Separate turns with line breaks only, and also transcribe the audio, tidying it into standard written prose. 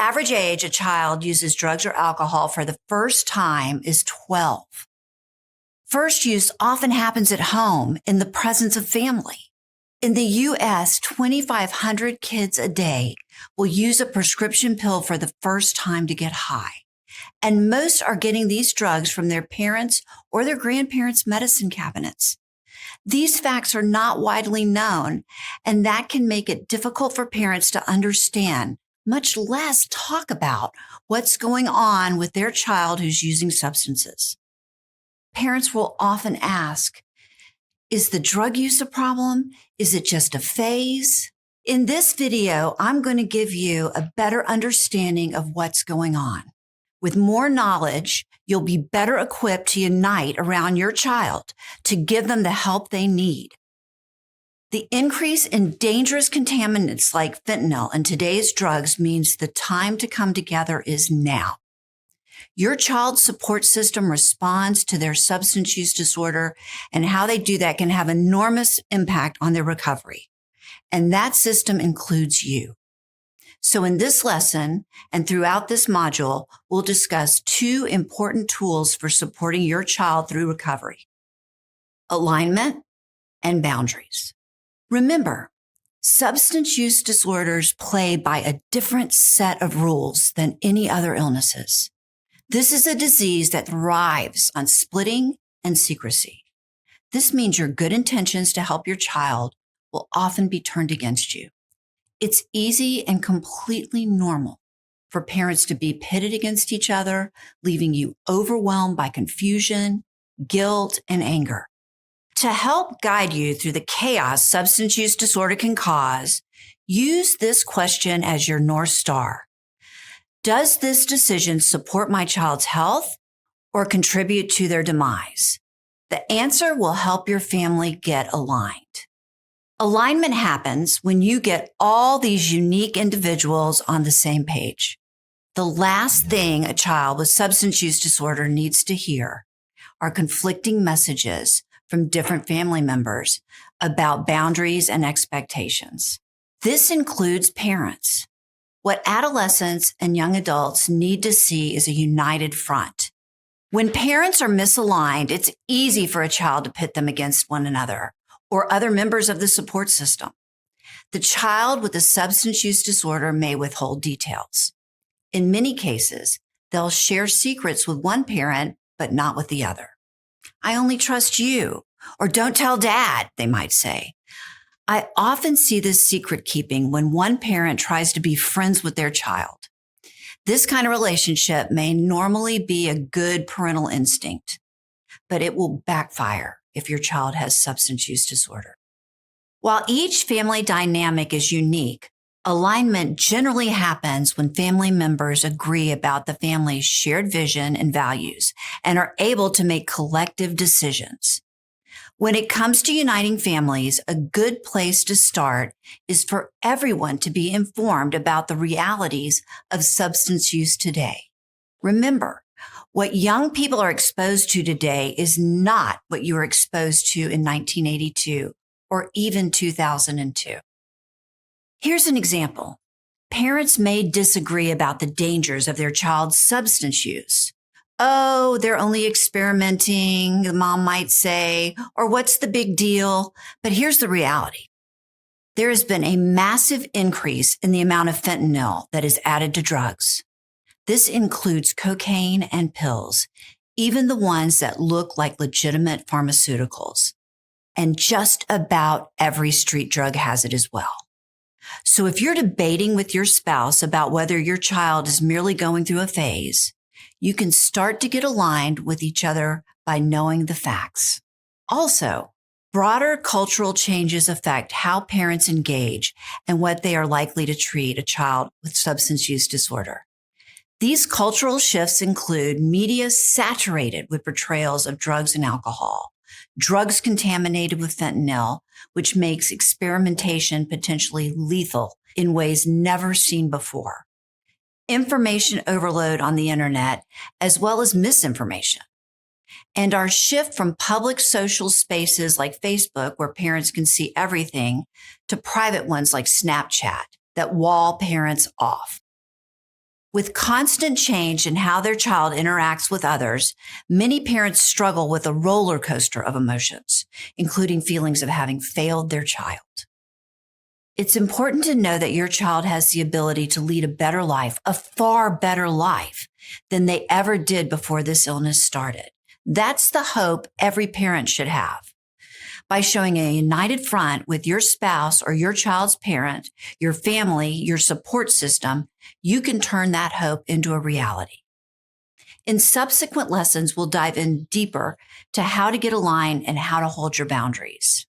average age a child uses drugs or alcohol for the first time is 12. First use often happens at home in the presence of family. In the U.S., 2,500 kids a day will use a prescription pill for the first time to get high. And most are getting these drugs from their parents or their grandparents' medicine cabinets. These facts are not widely known, and that can make it difficult for parents to understand, much less talk about what's going on with their child who's using substances. Parents will often ask, is the drug use a problem? Is it just a phase? In this video, I'm going to give you a better understanding of what's going on. With more knowledge, you'll be better equipped to unite around your child to give them the help they need. The increase in dangerous contaminants like fentanyl in today's drugs means the time to come together is now. Your child's support system responds to their substance use disorder, and how they do that can have enormous impact on their recovery. And that system includes you. So in this lesson and throughout this module, we'll discuss two important tools for supporting your child through recovery: alignment and boundaries. Remember, substance use disorders play by a different set of rules than any other illnesses. This is a disease that thrives on splitting and secrecy. This means your good intentions to help your child will often be turned against you. It's easy and completely normal for parents to be pitted against each other, leaving you overwhelmed by confusion, guilt, and anger. To help guide you through the chaos substance use disorder can cause, use this question as your North Star. Does this decision support my child's health or contribute to their demise? The answer will help your family get aligned. Alignment happens when you get all these unique individuals on the same page. The last thing a child with substance use disorder needs to hear are conflicting messages from different family members about boundaries and expectations. This includes parents. What adolescents and young adults need to see is a united front. When parents are misaligned, it's easy for a child to pit them against one another or other members of the support system. The child with a substance use disorder may withhold details. In many cases, they'll share secrets with one parent, but not with the other. I only trust you, or don't tell dad, they might say. I often see this secret keeping when one parent tries to be friends with their child. This kind of relationship may normally be a good parental instinct, but it will backfire if your child has substance use disorder. While each family dynamic is unique, alignment generally happens when family members agree about the family's shared vision and values and are able to make collective decisions. When it comes to uniting families, a good place to start is for everyone to be informed about the realities of substance use today. Remember, what young people are exposed to today is not what you were exposed to in 1982 or even 2002. Here's an example. Parents may disagree about the dangers of their child's substance use. Oh, they're only experimenting, the mom might say, or what's the big deal? But here's the reality. There has been a massive increase in the amount of fentanyl that is added to drugs. This includes cocaine and pills, even the ones that look like legitimate pharmaceuticals. And just about every street drug has it as well. So if you're debating with your spouse about whether your child is merely going through a phase, you can start to get aligned with each other by knowing the facts. Also, broader cultural changes affect how parents engage and what they are likely to treat a child with substance use disorder. These cultural shifts include media saturated with portrayals of drugs and alcohol, drugs contaminated with fentanyl, which makes experimentation potentially lethal in ways never seen before, information overload on the internet, as well as misinformation, and our shift from public social spaces like Facebook, where parents can see everything, to private ones like Snapchat that wall parents off. With constant change in how their child interacts with others, many parents struggle with a roller coaster of emotions, including feelings of having failed their child. It's important to know that your child has the ability to lead a better life, a far better life than they ever did before this illness started. That's the hope every parent should have. By showing a united front with your spouse or your child's parent, your family, your support system, you can turn that hope into a reality. In subsequent lessons, we'll dive in deeper to how to get aligned and how to hold your boundaries.